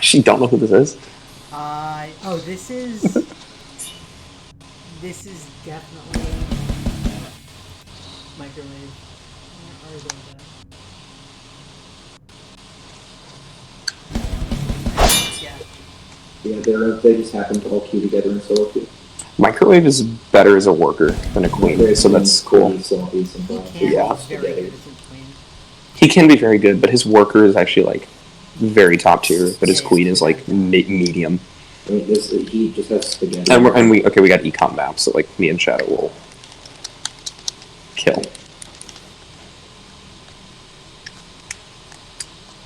actually don't know who this is. Oh, this is... this is definitely... microwave. Where are those at? Yeah. Yeah, they just happen to all queue together in solo queue. Microwave is better as a worker than a queen, so that's cool. He can be very good as a queen. He can be very good, but his worker is actually like very top tier, but his queen is like medium. I mean, he just has spaghetti. And we got econ maps, so like me and Shadow will kill.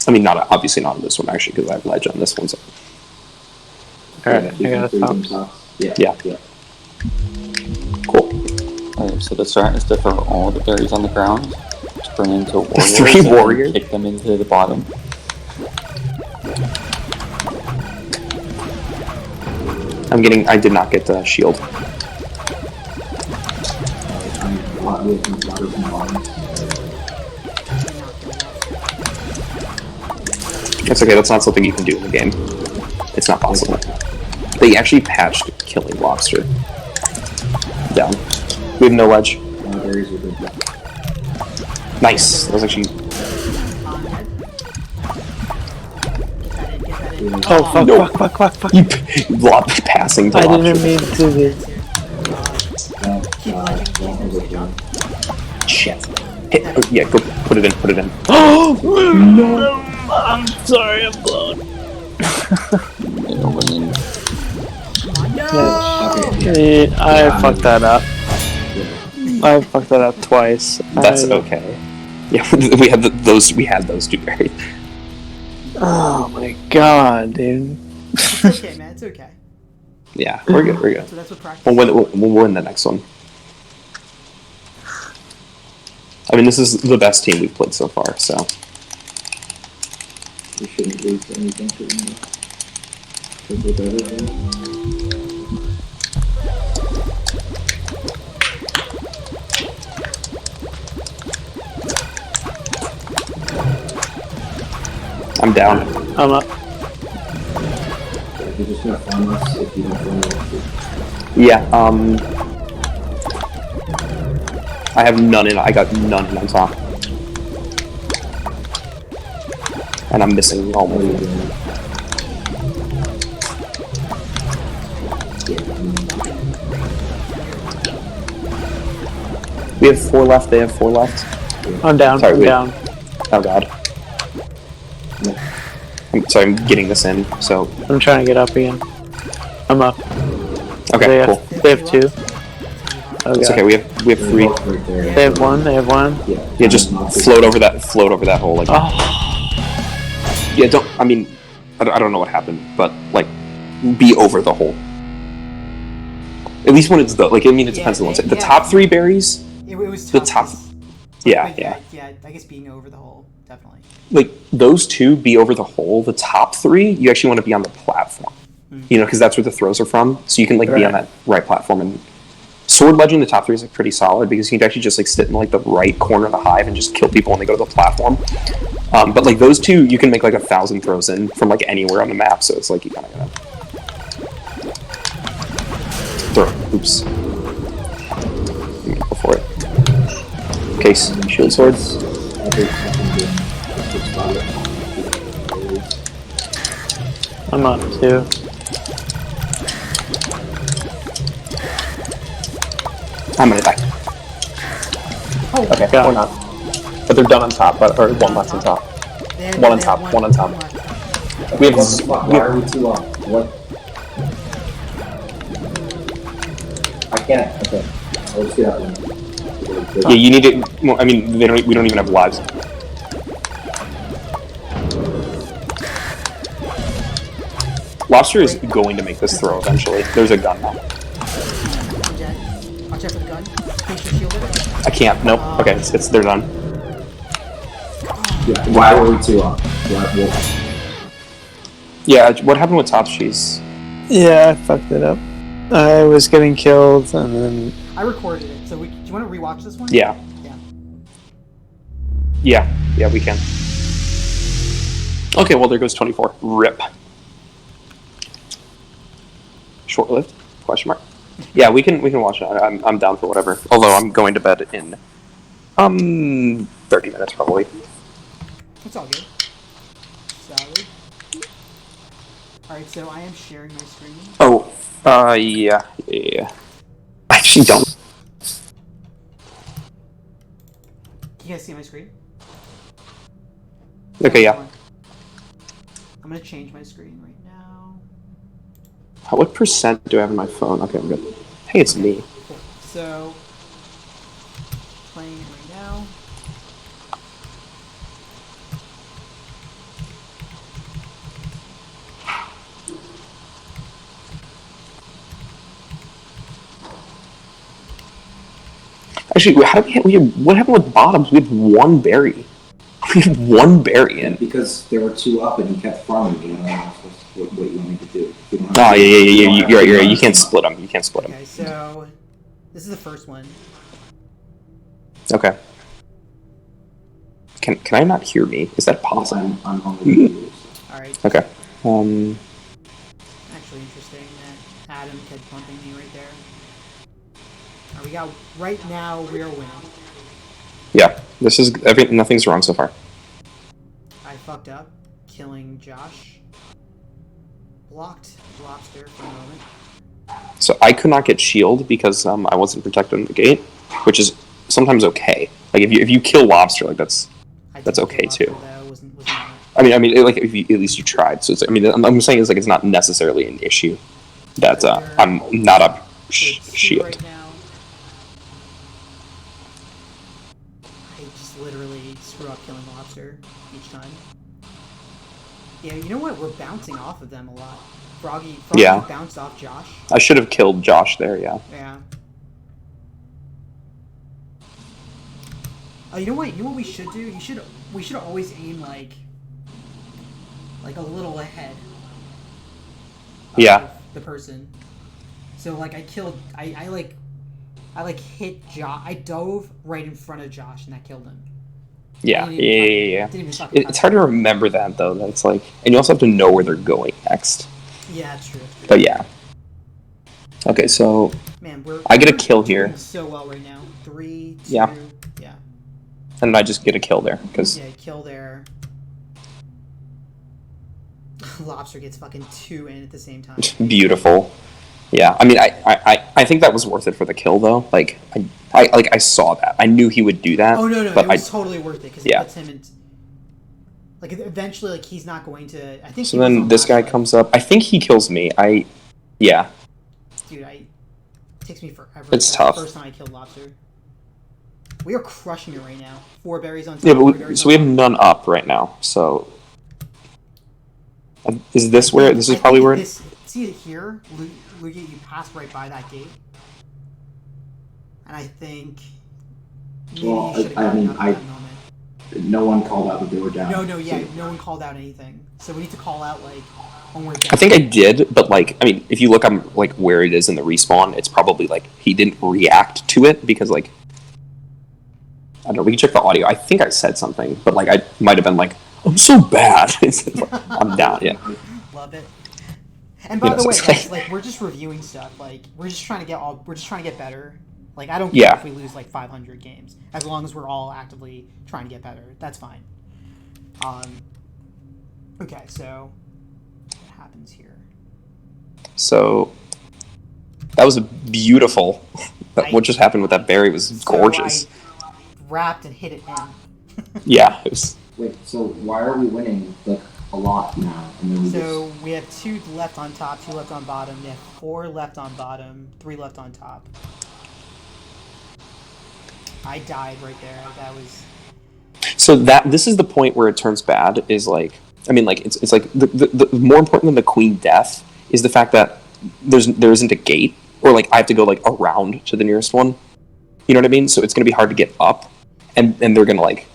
I mean, obviously not on this one actually, because I have ledge on this one. So. All right, I got a top. Yeah. Cool. Alright, so the strat is to throw all the berries on the ground, turn into warriors, 3 warriors, kick them into the bottom. I did not get the shield. That's okay, that's not something you can do in the game. It's not possible. They actually patched killing lobster. Down. We have no ledge. Nice. That was actually... Oh, fuck, no. fuck. You blob passing to I lobster. didn't mean to do this. Shit. Hit, oh, yeah, go put it in. Oh! No! I'm sorry, I'm blown. I fucked that up. I fucked that up twice. That's okay. Yeah, we had those 2 berries. Oh my god, dude. It's okay, man. It's okay. Yeah, we're good. So that's what practice. We'll win the next one. I mean, this is the best team we've played so far, so. We shouldn't lose anything to them. I'm down. I'm up. You're just gonna farm us if you don't farm us. Yeah, I have none in. I got none on top. And I'm missing all my. We have 4 left, they have 4 left. I'm down. Sorry, I'm down. Oh god. I'm getting this in, so. I'm trying to get up again. I'm up. Okay, cool. They have 2. Oh, It's god. okay, we have 3. They have 1. They have 1. Yeah, just float over that hole. Like, Oh. yeah, I mean, I don't know what happened, but, like, be over the hole. At least when it's it depends on the top 3 berries. It was the tough. top. Yeah, Yeah. I guess being over the hole, definitely. Like, those 2 be over the hole. The top 3, you actually want to be on the platform. You know, because that's where the throws are from. So you can, like, be on that right platform. And sword ledging, the top 3 is, like, pretty solid because you can actually just, like, sit in, like, the right corner of the hive and just kill people when they go to the platform. But, like, those 2, you can make, like, 1,000 throws in from, like, anywhere on the map. So it's, like, you kind of gotta... Throw. Oops. Go for it. Case. Shield swords. I'm up too. I'm gonna die. Oh, Okay, God. or not. But they're done on top, or 1 left on top. One on top, one on top. We have... Why are we too long? What? I can't. Okay. I'll just get out of Yeah, you need it... Well, I mean, we don't even have lives. Lobster is going to make this throw eventually. There's a gun now. Watch out for the gun. Face your shield with it. I can't. Nope. Okay, they're done. Yeah. Why were we too long? Yeah, what happened with top cheese? Yeah, I fucked it up. I was getting killed and then... I recorded it, so do you want to rewatch this one? Yeah. Yeah, we can. Okay, well, there goes 24. RIP. Short-lived? Question mark. Yeah, we can watch it. I'm down for whatever. Although I'm going to bed in 30 minutes probably. It's all good. Solid. Alright, so I am sharing my screen. Oh, yeah. I actually don't. Can you guys see my screen? Okay, yeah. I'm gonna change my screen right now. What percent do I have on my phone? Okay, I'm good. Hey, it's me. Cool. So, playing it right now. Actually, what happened with bottoms? We had one berry. We had one berry in. Because there were 2 up and he kept farming me. I don't know what you want me to do. Oh, yeah. You're right. You can't split them. Okay, so this is the first one. Okay. Can I not hear me? Is that possible? I'm on the video. Alright. Okay. Actually interesting that Adam kept bumping me right there. Alright, we got, right now, we're winning. Yeah. Nothing's wrong so far. I fucked up, killing Josh. Blocked lobster for a moment. So I could not get shield because I wasn't protected on the gate, which is sometimes okay. Like if you kill lobster, like that's okay too. Wasn't I mean, like at least you tried. So I'm saying it's not necessarily an issue that I'm not up shield. Right now. I just literally screw up killing lobster each time. Yeah, you know what? We're bouncing off of them a lot. Froggy bounced off Josh. I should have killed Josh there. Yeah. Yeah. You know what? You know what we should do? We should always aim like a little ahead. Yeah. The person. So like I hit Josh. I dove right in front of Josh and that killed him. Yeah. It's hard to him. remember that though. That's like, and you also have to know where they're going next. Yeah, it's true. But yeah. Okay, so man, I get a kill doing here. So well right now. 3, 2, yeah. And I just get a kill there because kill there. Lobster gets fucking 2 in at the same time. Beautiful. Yeah, I mean, I think that was worth it for the kill though. Like I saw that. I knew he would do that. Oh no, but it was totally worth it because it yeah. puts him in. Like eventually, like he's not going to. I think. So then this guy comes up. I think he kills me. Yeah. Dude, it takes me forever. It's tough. The first time I killed lobster. We are crushing it right now. 4 berries on top. Yeah, but we have none up right now. So is this where? This is probably where. See it here, Lugia, you passed right by that gate, and I think. Well, no one called out that they were down. No, one called out anything. So we need to call out like when we're down. I think I did, but like, I mean, if you look on like where it is in the respawn, it's probably like he didn't react to it because like, I don't know. We can check the audio. I think I said something, but like I might have been like, "I'm so bad." I'm down. Yeah. Love it. And by the way, guys, like we're just reviewing stuff. Like we're just trying to get better. Like I don't care if we lose like 500 games, as long as we're all actively trying to get better. That's fine. Okay, so what happens here? So that was a beautiful. What just happened with that berry was gorgeous. I wrapped and hit it in. Yeah, it was. Wait, so why are we winning like a lot now? And then we have 2 left on top, 2 left on bottom. We have 4 left on bottom, 3 left on top. I died right there. That was. So this is the point where it turns bad. Is like, I mean, like it's like the more important than the queen death is the fact that there isn't a gate, or like I have to go like around to the nearest one. You know what I mean? So it's gonna be hard to get up, and they're gonna like.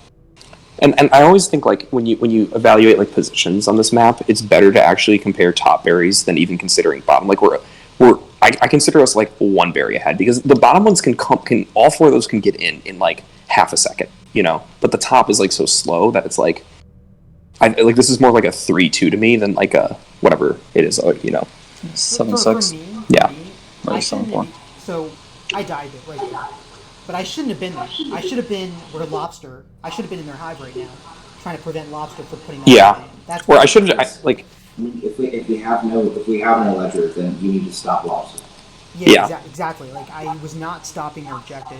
And I always think like when you evaluate like positions on this map, it's better to actually compare top berries than even considering bottom. Like I consider us like 1 berry ahead because the bottom ones can all 4 of those can get in like half a second, you know. But the top is like so slow that it's like, this is more like a 3-2 to me than like a whatever it is, you know. 7-6. For me, Yeah. me, That I is some shouldn't point. have, so I died right there. But I shouldn't have been there. I should have been where lobster. I should have been in their hive right now, trying to prevent lobster from putting that Yeah. in. That's Or what I should have Because, like. I mean, if we have no ledger, then you need to stop lobster. Yeah, Yeah. exactly. Like I was not stopping their objective.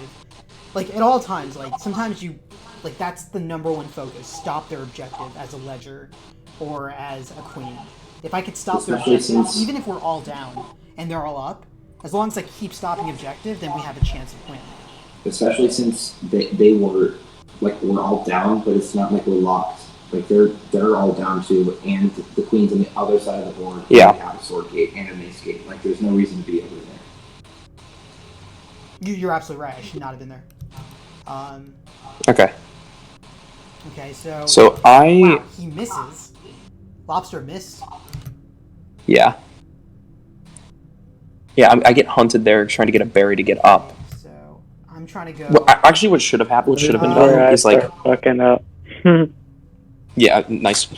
Like at all times. Like sometimes you, like that's the number one focus. Stop their objective as a ledger, or as a queen. If I could stop their Especially objective, since- even if we're all down and they're all up, as long as I keep stopping objective, then we have a chance of winning. Especially since they were like we're all down, but it's not like we're locked. Like they're all down too, and the queen's on the other side of the board. Yeah. They have a sword gate and an ace gate. Like there's no reason to be over there. You're absolutely right. I should not have been there. Okay. Okay, so. So I. Wow, he misses. Lobster missed. Yeah. Yeah, I get hunted there trying to get a berry to get up. So I'm trying to go. Well, actually, what should have been Where done I is like, start fucking up. yeah, nice.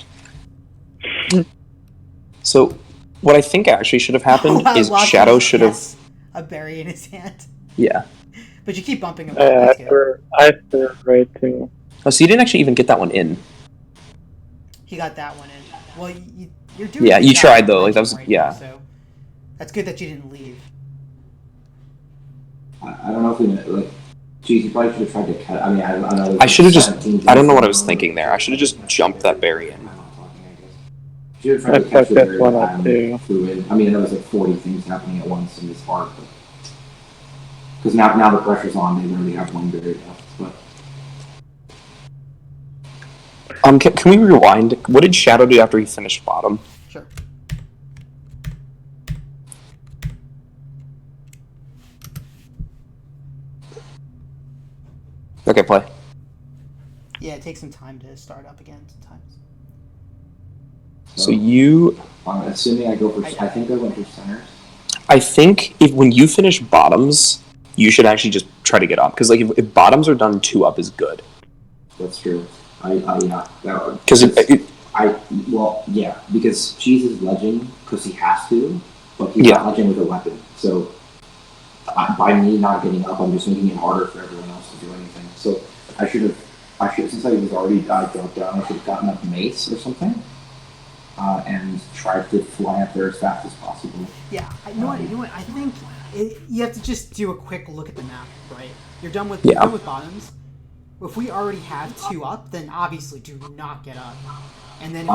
So, what I think actually should have happened is Lobster Shadow should have. has a berry in his hand, Yeah. but you keep bumping him. Yeah, That's good. I threw right too. Oh, so you didn't actually even get that one in. He got that one in. Well, you're doing. Yeah, a good you job tried, of though, like, that bridging was- right yeah. now, so that's good that you didn't leave. I don't know if we like. Geez, you probably should have tried to cut. I mean, I don't know. I should have just. 17 I don't know what I things was thinking there. I should have just jumped that berry in. Should have tried I to catch fucked the this berry one that up, Adam too. flew in. I mean, there was like 40 things happening at once, and it's hard. Because now the pressure's on. They literally have one berry left. But Can we rewind? What did Shadow do after he finished bottom? Sure. Okay, play. Yeah, it takes some time to start up again sometimes. So you. I'm assuming I go for. I think I went for centers. I think when you finish bottoms, you should actually just try to get up. Because like if bottoms are done, 2 up is good. That's true. Yeah. Because yeah, because Cheese is ledging because he has to, but he's not ledging with a weapon. So by me not getting up, I'm just making it harder for everyone else to do anything. So I should since I was already dropped down, I should have gotten up mace or something, and tried to fly up there as fast as possible. Yeah, you know what? I think you have to just do a quick look at the map, right? You're done with bottoms. If we already have 2 up, then obviously do not get up. And then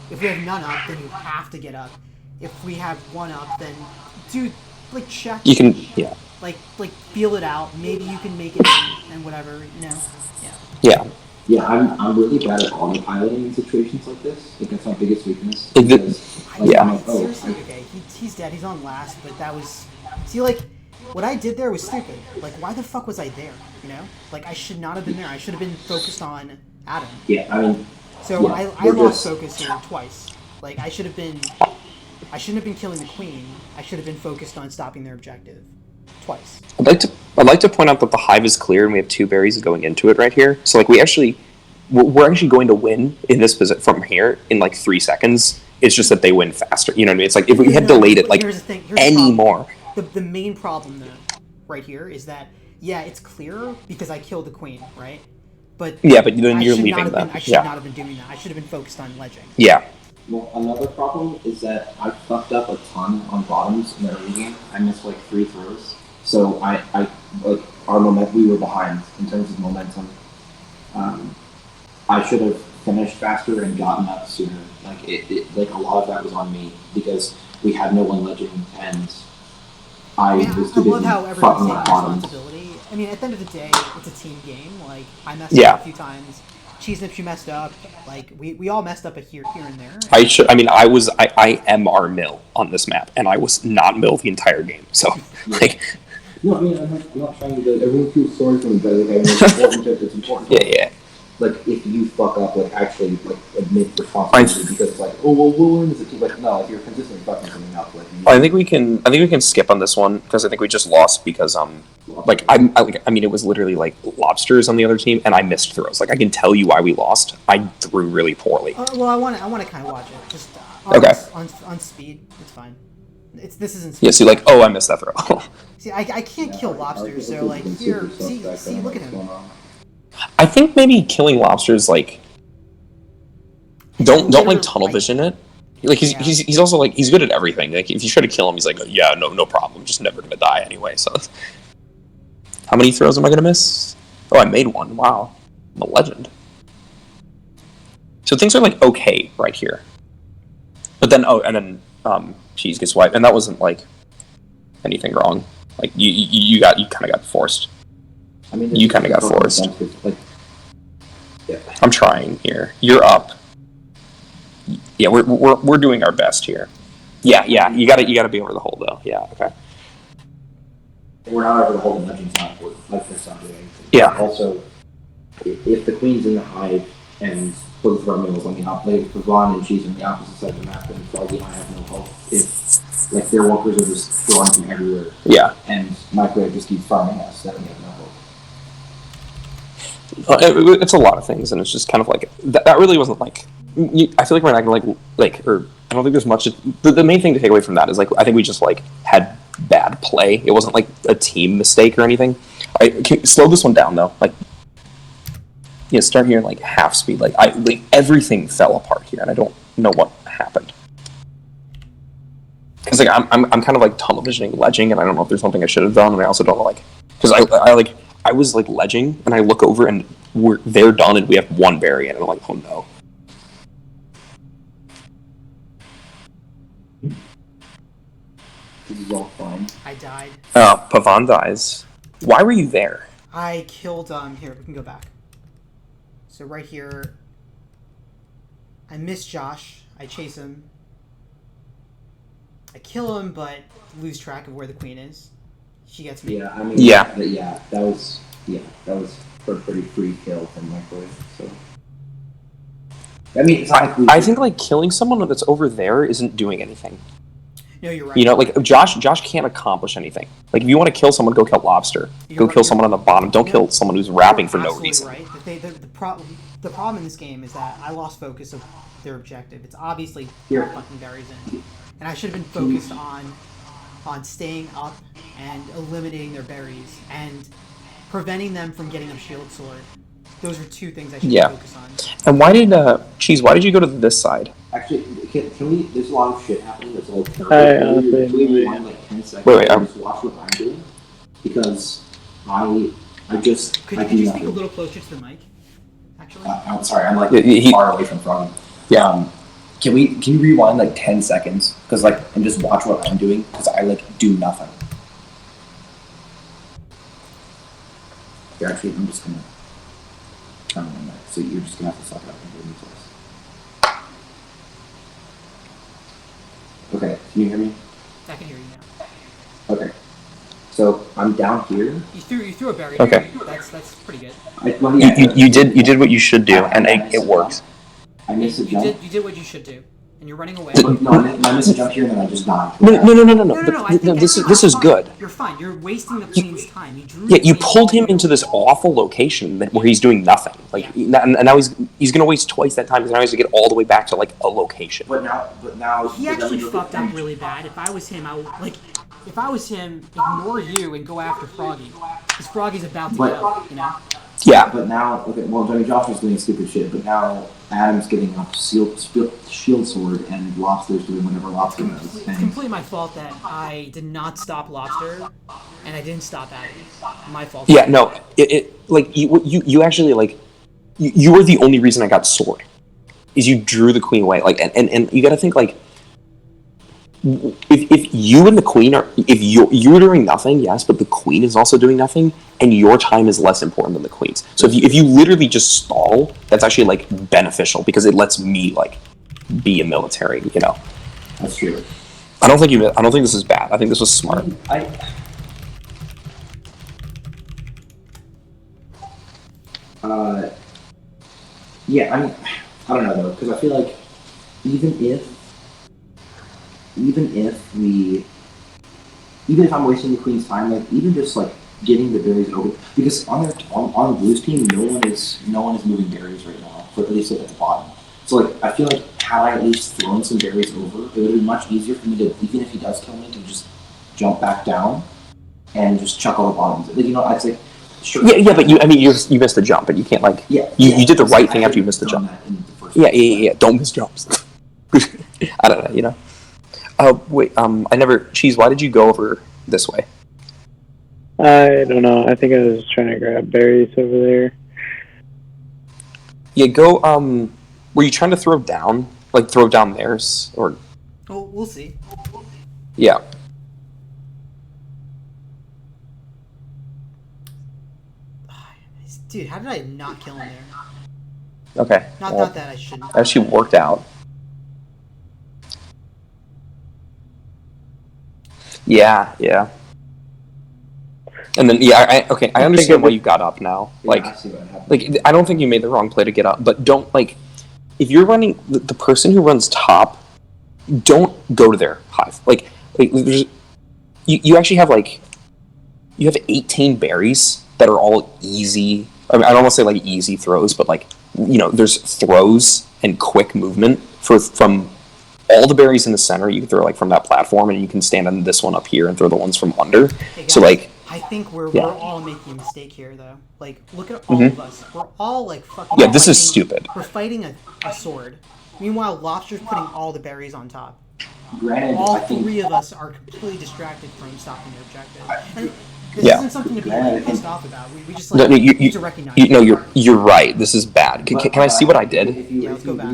if we have none up, then you have to get up. If we have 1 up, then dude, like check. you can, yeah. Like feel it out. Maybe you can make it and whatever, you know. Yeah. Yeah. Yeah, I'm really bad at autopiloting in situations like this. Like that's my biggest weakness. Is it- Because, Yeah. I'm like, Seriously, okay, he's dead. He's on last, but that was. See, like, what I did there was stupid. Like, why the fuck was I there? You know, like I should not have been there. I should have been focused on Adam. Yeah, I mean. So yeah, I lost focus here twice. Like I shouldn't have been killing the queen. I should have been focused on stopping their objective. Twice. I'd like to point out that the hive is clear and we have 2 berries going into it right here. So like we're actually going to win in this position from here in like 3 seconds. It's just that they win faster. You know what I mean? It's like if we had delayed it like here's the any problem. more. The main problem though, right here, is that yeah, it's clear because I killed the queen, right? But Yeah, but then I you're should leaving not have them. been, I should Yeah. not have been doing that. I should have been focused on ledging. Yeah. Well, another problem is that I fucked up a ton on bottoms in the early game. I missed like 3 throws. So I like our momentum. We were behind in terms of momentum. I should have finished faster and gotten up sooner. Like like a lot of that was on me because we had no one ledging and I was too I love busy how everyone's fucking taking up bottoms. responsibility. I mean, at the end of the day, it's a team game. Like I messed Yeah. up a few times. Cheese Nips, you messed up. Like we all messed up here and there. I am our mill on this map, and I was not mill the entire game. So, like, No, I mean, I'm not trying to. Everyone feels sorry for me, but like, I mean, it's important. It's important. yeah. Like, if you fuck up, like, actually, like, admit responsibility because it's like, oh, well, we'll learn as a team. Like, no, if you're consistently fucking something up, like, I think we can skip on this one because I think we just lost because I mean it was literally like lobsters on the other team, and I missed throws. Like I can tell you why we lost. I threw really poorly. Well, I want to kind of watch it. Just Okay. on speed. It's fine. This isn't. Yeah, see, like, oh, I missed that throw. See, I can't kill lobsters, so like here, see, look at him. I think maybe killing lobsters, like, don't like tunnel vision it. Like he's also like he's good at everything. Like if you try to kill him, he's like, yeah, no problem. I'm just never gonna die anyway. So how many throws am I gonna miss? Oh, I made one. Wow, I'm a legend. So things are like okay right here, but then cheese gets wiped, and that wasn't like anything wrong. Like you kind of got forced. I mean, you kind of got forced. Like, yeah. I'm trying here. You're up. Yeah, we're doing our best here. Yeah. You gotta be over the hole though. Yeah. Okay. We're not over the hole. The legend's not important. Legend's not doing anything. Yeah. Also, if the queen's in the hive and both of our middles on the opposite, for Vaughn and she's on the opposite side of the map, and Froggy and I have no hope. If like their workers are just drawing from everywhere. Yeah. And Microwave just keeps farming us, then we have no hope. It's a lot of things, and it's just kind of like that really wasn't like. I feel like we're not gonna or I don't think there's much. The main thing to take away from that is like I think we just like had bad play. It wasn't like a team mistake or anything. Slow this one down though. Like, start here in like half speed. Like everything fell apart here, and I don't know what happened. Because like I'm kind of like tunnel visioning ledging, and I don't know if there's something I should have done, and I also don't know like because I was like ledging, and I look over and they're done, and we have one berry, and I'm like, oh no. This is all fine. I died. Pavan dies. Why were you there? I killed, here, we can go back. So right here, I miss Josh. I chase him. I kill him, but lose track of where the queen is. She gets me. Yeah, I mean, that was a pretty free kill from Microwave, so. I mean, it's not I think like killing someone that's over there isn't doing anything. No, you're right. Like Josh can't accomplish anything. Like if you want to kill someone, go kill lobster. Go kill someone on the bottom. Don't kill someone who's rapping for no reason. Right. The problem in this game is that I lost focus of their objective. It's obviously fucking berries in, and I should have been focused on staying up and eliminating their berries and preventing them from getting a shield sword. Those are two things I should focus on. And why did why did you go to this side? Actually, can we? There's a lot of shit happening. There's a lot of terrible. Can we rewind like 10 seconds? Wait. Just watch what I'm doing because I just. Could you speak a little closer to the mic? Actually. I'm sorry. I'm like far away from Froggy. Yeah. Can you rewind like 10 seconds? Because and just watch what I'm doing because I do nothing. Here, actually, I'm just gonna. So you're just gonna have to suck it up and do me twice. Okay, can you hear me? I can hear you now. Okay. So I'm down here. You threw a berry. Okay. That's pretty good. You did what you should do, and it works. I missed a jump. You did what you should do, and you're running away. No, I missed a jump here, and then I just died. No. This is good. You're fine. You're wasting the queen's time. You pulled him into this awful location where he's doing nothing. And now he's gonna waste twice that time because now he has to get all the way back to a location. But now he actually fucked up really bad. If I was him, ignore you and go after Froggy, because Froggy's about to go. Yeah. But now, Josh was doing stupid shit, but now Adam's getting a shield sword and Lobster's doing whatever Lobster does. It's completely my fault that I did not stop Lobster, and I didn't stop Adam. My fault. Yeah, no, you actually you were the only reason I got sword, is you drew the queen away. And you got to think if you and the queen if you're doing nothing, yes, but the queen is also doing nothing, and your time is less important than the queen's. So if you literally just stall, that's actually beneficial because it lets me be a military. That's true. I don't think this is bad. I think this was smart. Yeah, I don't know though, because I feel like even if I'm wasting the queen's time, even just getting the berries over, because on the blues team, no one is moving berries right now, or at least at the bottom. So I feel like had I at least thrown some berries over, it would have been much easier for me to, even if he does kill me, to just jump back down and just chuck all the bottoms. Like, I'd say, sure. Yeah, but you missed the jump, and you can't you did the right thing after you missed the jump. Yeah. Don't miss jumps. I don't know, wait, I never. Cheese, why did you go over this way? I don't know. I think I was trying to grab berries over there. Yeah, go. Were you trying to throw down? Like throw down theirs, or? Oh, we'll see. Yeah. Dude, how did I not kill him there? Okay. Not that I shouldn't. Actually worked out. Yeah. And then I understand why you got up now. I don't think you made the wrong play to get up, but don't if you're running the person who runs top, don't go to their hive. There's you actually have you have 18 berries that are all easy. I mean, I don't want to say easy throws, but there's throws and quick movement from all the berries in the center. You can throw from that platform, and you can stand on this one up here and throw the ones from under. Hey guys, so I think we're all making a mistake here, though. Look at all of us. We're all fucking. Yeah, this is stupid. We're fighting a sword. Meanwhile, Lobster's putting all the berries on top. Granted, all I think, three of us are completely distracted from stopping their objective. And this Yeah. isn't something to be pissed off about. We just No, need to recognize. You're right. This is bad. Can I see what I did? Let's go back.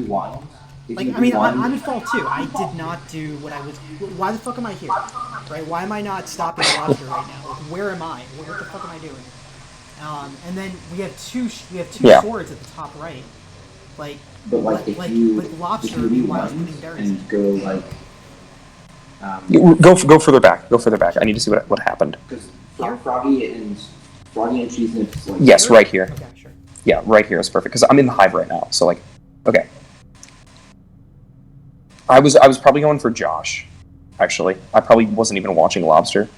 I'm at fault too. I did not do what I was. Why the fuck am I here? Right? Why am I not stopping the Lobster right now? Where am I? What the fuck am I doing? And then we have two swords at the top right. Lobster meanwhile is putting berries in. Go further back. Go further back. I need to see what happened. Because Froggy and Cheese Nips. Yes, right here. Okay, sure. Yeah, right here is perfect because I'm in the hive right now. So okay. I was probably going for Josh. Actually, I probably wasn't even watching Lobster.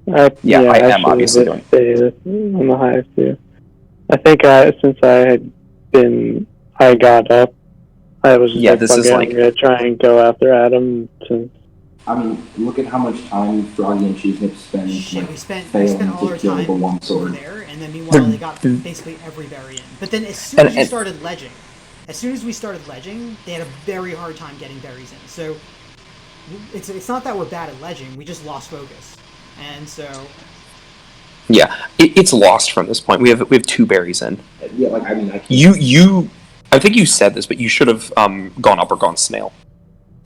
I am obviously doing. On the hive too. I think since I got up, I was just I'm gonna try and go after Adam. I mean, look at how much time Froggy and Cheese Nips spend. Shit, we spent all our time over there, and then meanwhile they got basically every berry in. But then as soon as we started ledging, they had a very hard time getting berries in. So it's not that we're bad at ledging, we just lost focus. And so yeah, it's lost from this point. We have 2 berries in. Yeah, I think you said this, but you should have gone up or gone snail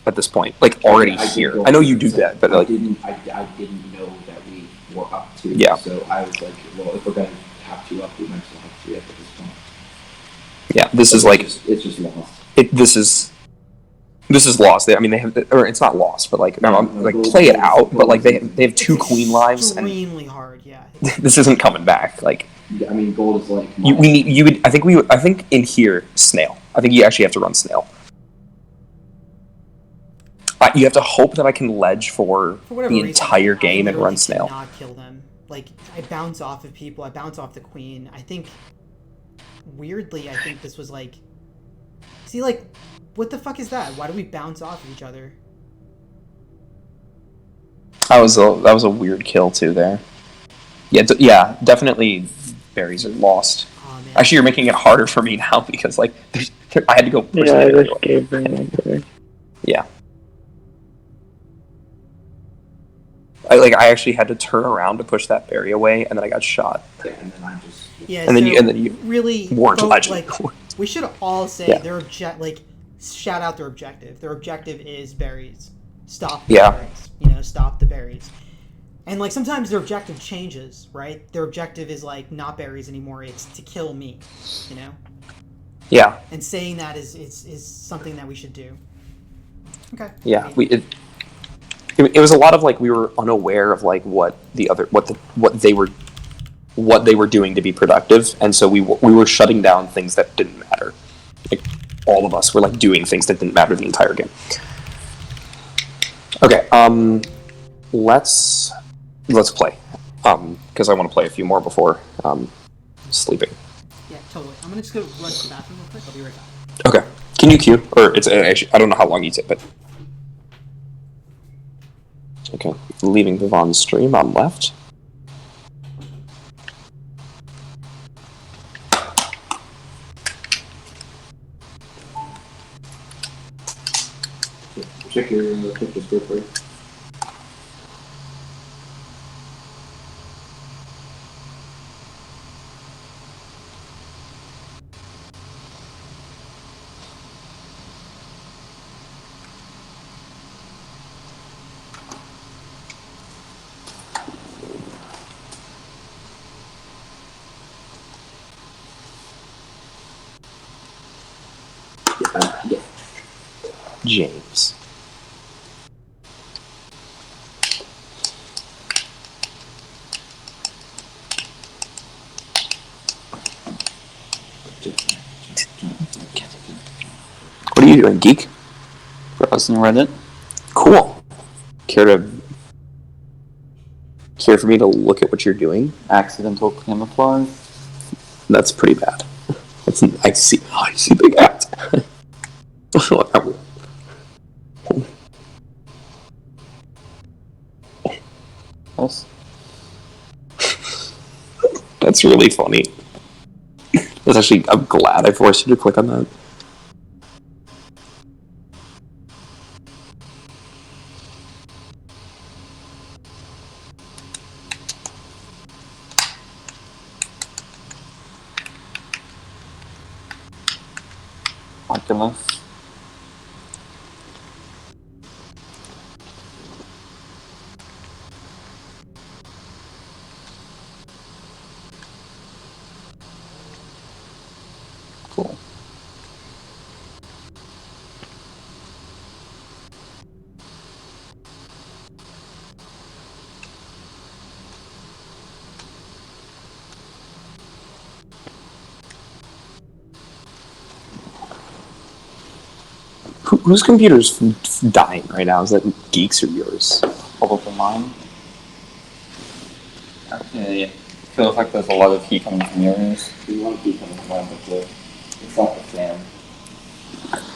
at this point. Already here. I know you do that, but I didn't know that we were up to. Yeah. So I was well, if we're gonna have 2 up, we might as well have 3 up at this point. Yeah, this is it's just lost. This is lost. I mean, they have, or it's not lost, but play it out. But they have 2 queen lives, and extremely hard. Yeah. This isn't coming back. I mean, gold is I think in here snail. I think you actually have to run snail. You have to hope that I can ledge for the entire game and run snail. Not kill them. I bounce off of people. I bounce off the queen. I think weirdly, this was see, what the fuck is that? Why do we bounce off of each other? That was a weird kill too there. Yeah, definitely berries are lost. Oh, man. Actually, you're making it harder for me now because I had to go. Yeah, I just gave them one. Yeah. I actually had to turn around to push that berry away, and then I got shot. Yeah, and then I just. Yeah, and then you really weren't legend. We should all say their shout out their objective. Their objective is berries. Stop the berries. Stop the berries. And sometimes their objective changes, right? Their objective is not berries anymore. It's to kill me. Yeah. And saying that is something that we should do. Okay. Yeah, it was a lot of we were unaware of what they were doing to be productive, and so we were shutting down things that didn't matter. All of us were doing things that didn't matter the entire game. Okay, let's play, because I want to play a few more before sleeping. Yeah, totally. I'm gonna just go run to the bathroom real quick. I'll be right back. Okay, Can you queue? Or it's actually, I don't know how long you take, but... Okay, leaving Vivon's stream on left. Check your pictures real quick. Yeah. James. What are you doing, geek? Browsing Reddit. Cool. Care for me to look at what you're doing? Accidental camouflage. That's pretty bad. I see big ads. Yes. That's really funny. That's actually, I'm glad I forced you to click on that. Oculus. Cool. Whose computer's dying right now? Is that Geek's or yours? Probably mine. Okay. Feels like there's a lot of heat coming from yours. We want to keep coming around the blue. It's not the fan.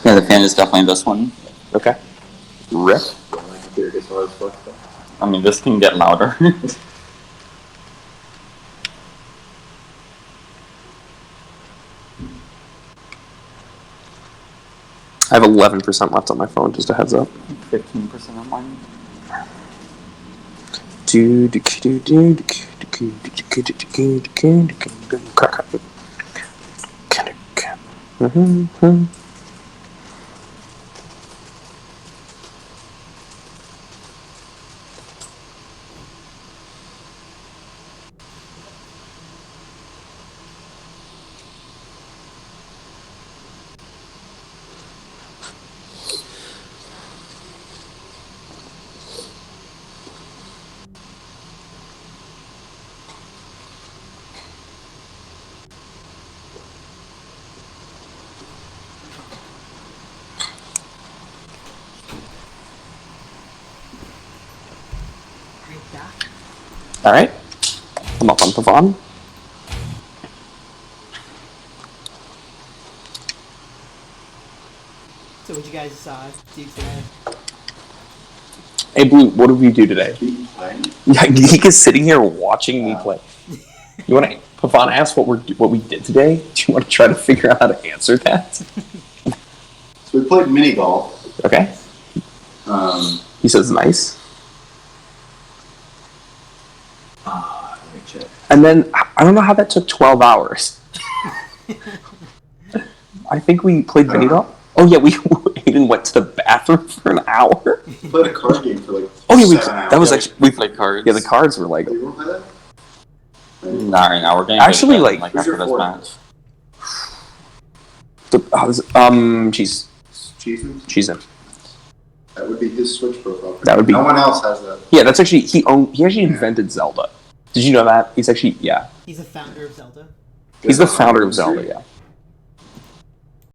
Yeah, the fan is definitely this one. Okay. Rip. My computer gets hard as fuck though. I mean, this can get louder. I have 11% left on my phone, just a heads up. 15% on mine. Alright. I'm up on Pavon. So what'd you guys do today? Hey Blue, what did we do today? Yeah, Geek is sitting here watching me play. You want to, Pavon asked what we did today? Do you want to try to figure out how to answer that? So we played mini golf. Okay. He says nice. Let me check. And then, I don't know how that took 12 hours. I think we played mini golf. Oh yeah, we even went to the bathroom for an hour. We played a card game for like Oh yeah, 7 hours. that was actually, we played cards. Yeah, the cards were like, You want to play that? Not right now. We're getting Actually, good like- at, Who's after your this fourth? match. cheese. Cheese? In. That would be his Switch profile. That would be. No one else has that. Yeah, that's actually, he actually invented Zelda. Did you know that? He's actually, yeah. He's a founder of Zelda. He's the founder of Zelda, yeah.